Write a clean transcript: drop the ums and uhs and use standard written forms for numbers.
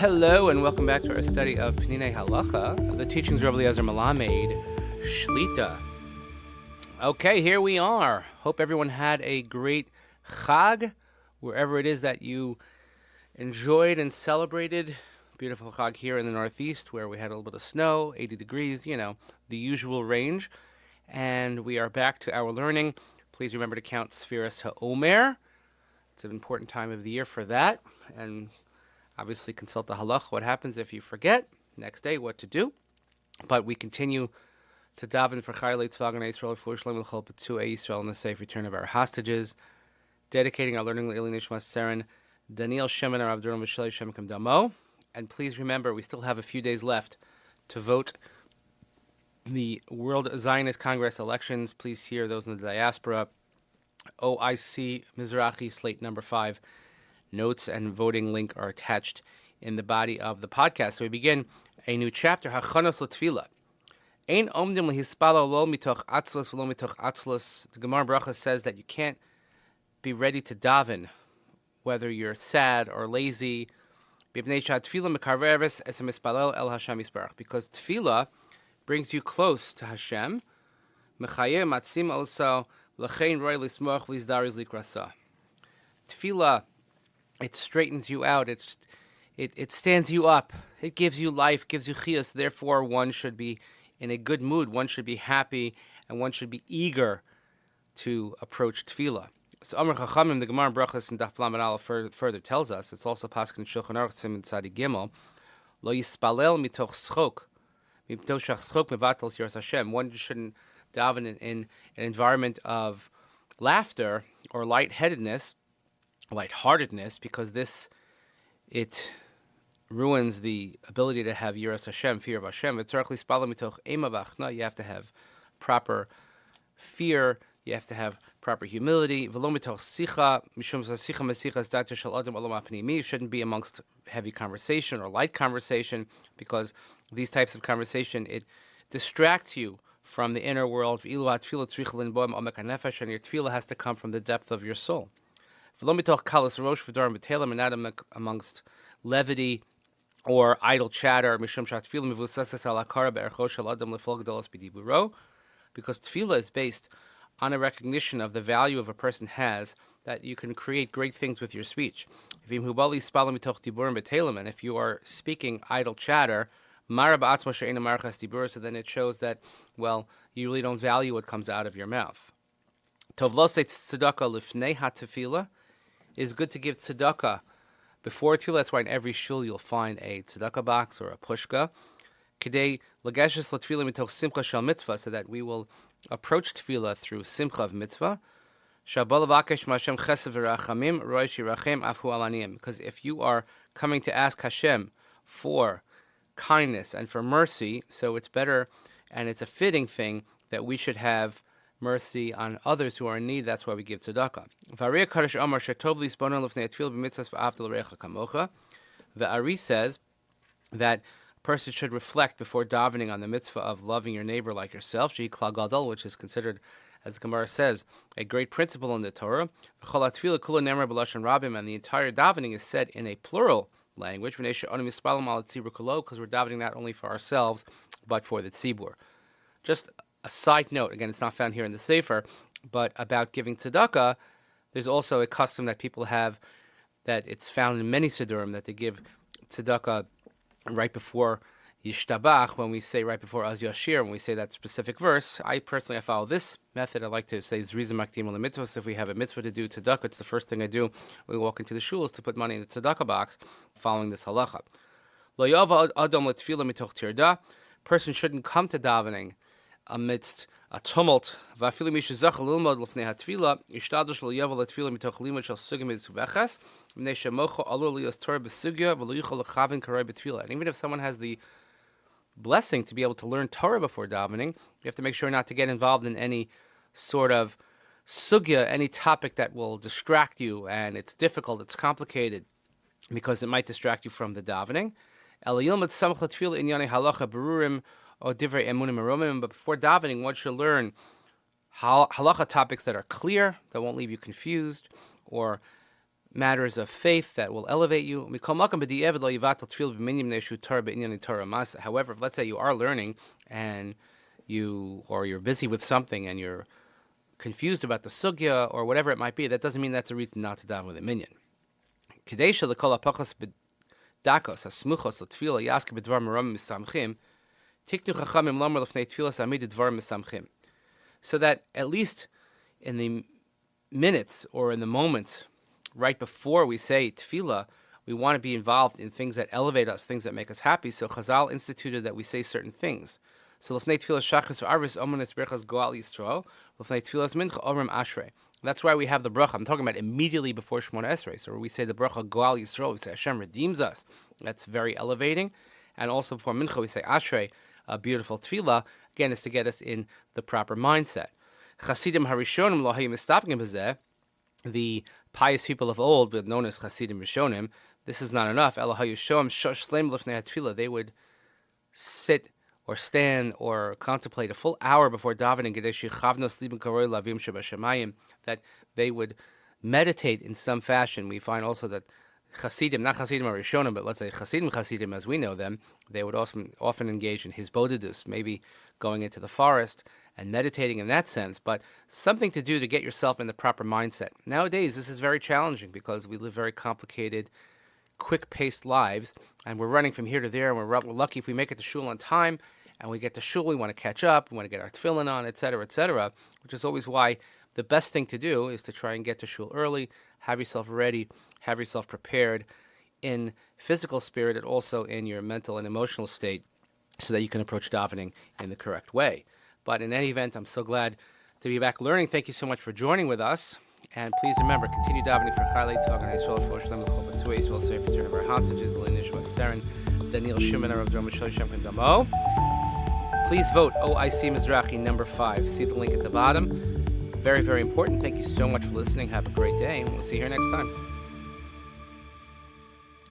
Hello and welcome back to our study of Peninei Halacha, the teachings of Rabbi Eliezer Melamed, Shlita. Okay, here we are. Hope everyone had a great Chag, wherever it is that you enjoyed and celebrated. Beautiful Chag here in the Northeast, where we had a little bit of snow, 80 degrees, the usual range. And we are back to our learning. Please remember to count Sfiras HaOmer. It's an important time of the year for that. And obviously consult the Halacha, what happens if you forget, next day what to do. But we continue to daven for Chayalei Tzva Ganei Yisrael, for Shalom L'chol Petzuei Yisrael, and the safe return of our hostages, dedicating our learning L'Ili Nishmat Seren, Daniel Shemin, Rav Durham V'Shelei Shem Kam Damo. And please remember, we still have a few days left to vote the World Zionist Congress elections. Please hear those in the diaspora. OIC-MIZRACHI, slate number 5. Notes and voting link are attached in the body of the podcast. So we begin a new chapter, Hachanos L'Tefillah. Ein omdim lehispalo lo mitoch atzlos v'lo mitoch atzlos. The Gemara Bracha says that you can't be ready to daven, whether you're sad or lazy, because tefillah brings you close to Hashem. Tefillah, it straightens you out. It stands you up. It gives you life, gives you chiyas. Therefore, one should be in a good mood. One should be happy, and one should be eager to approach tefillah. So Amar Chachamim, the Gemara Brachas and Daf Lamed Aleph further tells us, it's also pasuk in Shulchan Aruch Siman Tzadi Gimel, Lo yispalel mitoch schok, mitoch schok mevatel yiras Hashem. One shouldn't daven in an environment of laughter or lightheadedness, because it ruins the ability to have yiras Hashem, fear of Hashem. You have to have proper fear. You have to have proper humility. You shouldn't be amongst heavy conversation or light conversation, because these types of conversation, it distracts you from the inner world. And your tefillah has to come from the depth of your soul. And not amongst levity or idle chatter, because tefillah is based on a recognition of the value of a person has, that you can create great things with your speech. And if you are speaking idle chatter, so then it shows that, well, you really don't value what comes out of your mouth. It's good to give tzedakah before tefillah. That's why in every shul you'll find a tzedakah box or a pushka, so that we will approach tefillah through simcha of mitzvah. Because if you are coming to ask Hashem for kindness and for mercy, so it's better and it's a fitting thing that we should have mercy on others who are in need. That's why we give tzedakah. The Ari says that a person should reflect before davening on the mitzvah of loving your neighbor like yourself, which is considered, as the Gemara says, a great principle in the Torah. And the entire davening is said in a plural language, because we're davening not only for ourselves, but for the tzibur. Just a side note, again, it's not found here in the Sefer, but about giving tzedakah, there's also a custom that people have, that it's found in many siddurim, that they give tzedakah right before Yishtabach, when we say right before Az Yashir, when we say that specific verse. I follow this method. I like to say Zriza Makdim on the mitzvah. So if we have a mitzvah to do tzedakah, it's the first thing I do when we walk into the shuls, to put money in the tzedakah box, following this halacha. Lo yava adam letefillah mitoch tirda. Person shouldn't come to davening amidst a tumult. Va'afilu mishu zachal lilmod lefnei hatefillah ishtadlush lo yava letefillah mitoch limud shel sugim mizbeches mnei shemocho alur lios Torah besugya v'lo yichol lechavin karei betefillah. And even if someone has the blessing to be able to learn Torah before davening, you have to make sure not to get involved in any sort of sugya, any topic that will distract you, and it's difficult, it's complicated, because it might distract you from the davening. But before davening, one should learn halacha topics that are clear, that won't leave you confused, or matters of faith that will elevate you. However, if let's say you are learning and you're busy with something and you're confused about the sugya or whatever it might be, that doesn't mean that's a reason not to daven with a minyan. So that at least in the minutes or in the moments right before we say tefillah, we want to be involved in things that elevate us, things that make us happy. So Chazal instituted that we say certain things. So l'fnei tefillah shachris v'arvis omenes berachas goal Yisrael, l'fnei tefillas mincha omrim ashrei. That's why we have the bracha. I'm talking about immediately before Shemona Esrei. So we say the bracha goal Yisrael. We say Hashem redeems us. That's very elevating. And also before mincha we say ashrei, a beautiful tefillah. Again, is to get us in the proper mindset. Chasidim harishonim lo hayim stopping b'zeh. The pious people of old, but known as Chasidim Rishonim, this is not enough. They would sit or stand or contemplate a full hour before davening, that they would meditate in some fashion. We find also that Chasidim, not Chasidim or Rishonim, but let's say Chasidim as we know them, they would often engage in hisbodedus, maybe going into the forest and meditating in that sense, but something to do to get yourself in the proper mindset. Nowadays, this is very challenging because we live very complicated, quick-paced lives, and we're running from here to there, and we're lucky if we make it to shul on time, and we get to shul, we want to catch up, we want to get our tefillin on, etc., which is always why the best thing to do is to try and get to shul early, have yourself ready, have yourself prepared in physical spirit and also in your mental and emotional state so that you can approach davening in the correct way. But in any event, I'm so glad to be back learning. Thank you so much for joining with us. And please remember, continue davening for Chayalei Tzvah and Yisrael for Shlem L'chol B'tzvei Yisrael Sefer for turn of our hostages, Nishmat Seren, Daniel Shimon, Rav Dram Shlosh Shem Ken Damo. Please vote OIC-MIZRACHI number 5. See the link at the bottom. Very, very important. Thank you so much for listening. Have a great day, and we'll see you here next time.